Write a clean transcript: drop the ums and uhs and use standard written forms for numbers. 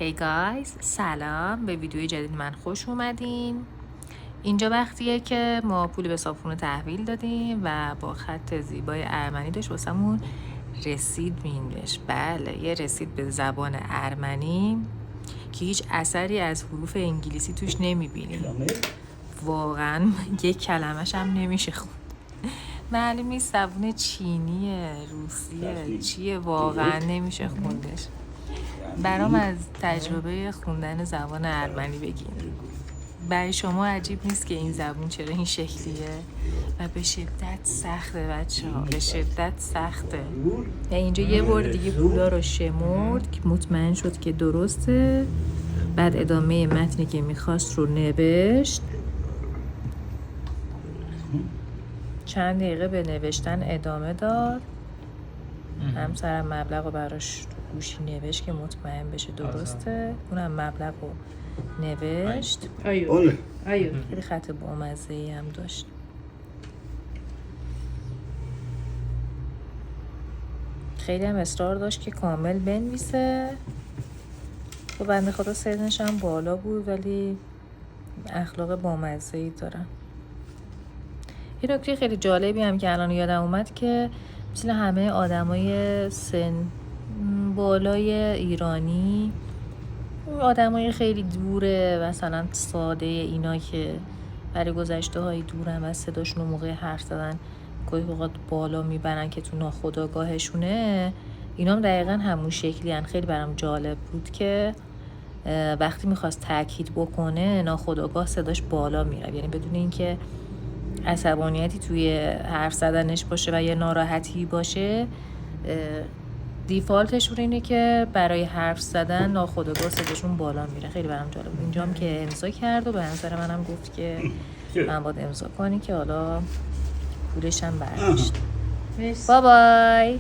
Hey guys، سلام، به ویدیوی جدید من خوش اومدین. اینجا وقتیه که ما پول به صابخونه تحویل دادیم و با خط زیبای ارمنی داشت واسمون رسید مینوشت. بله، یه رسید به زبان ارمنی که هیچ اثری از حروف انگلیسی توش نمیبینیم. واقعا یک کلمش هم نمیشه خوند. معلوم نیست زبون چینیه، روسیه، چیه، واقعا نمیشه خوندش. برام از تجربه خوندن زبان ارمنی بگین. برای شما عجیب نیست که این زبون چرا این شکلیه و به شدت سخته بچه‌ها، به شدت سخته. و اینجا یه بار دیگه پولا رو شمرد که مطمئن شد که درسته. بعد ادامه متنی که میخواست رو نوشت. چند دقیقه به نوشتن ادامه داد. همسرم مبلغ رو براش گوشی نوشت که مطمئن بشه درسته. اونم مبلغ رو نوشت. خیلی خط بامزه‌ای هم داشت. خیلی هم اصرار داشت که کامل بنویسه. و بنده خدا سنش هم بالا بود ولی اخلاق بامزه‌ای دارن. یه نکته خیلی جالبی هم که الان یادم اومد که مثل همه آدمای سن بالای ایرانی، آدمای خیلی دوره مثلا ساده اینا که برای گذشته های دورم و صداشون موقع حرف زدن گاهی اوقات بالا میبرن که تو ناخودآگاهشونه، اینا هم دقیقا همون شکلی هن. خیلی برام جالب بود که وقتی میخواست تاکید بکنه ناخودآگاه صداش بالا میره، یعنی بدون اینکه عصبانیتی توی حرف زدنش باشه و یه ناراحتی باشه، دیفالتشون اینه که برای حرف زدن ناخودآگاه صداشون بالا میره. خیلی برام جالب. اینجام که امضا کرد و به نظر منم گفت که من باید امضا کنی که حالا پولش هم برداشت. بابای.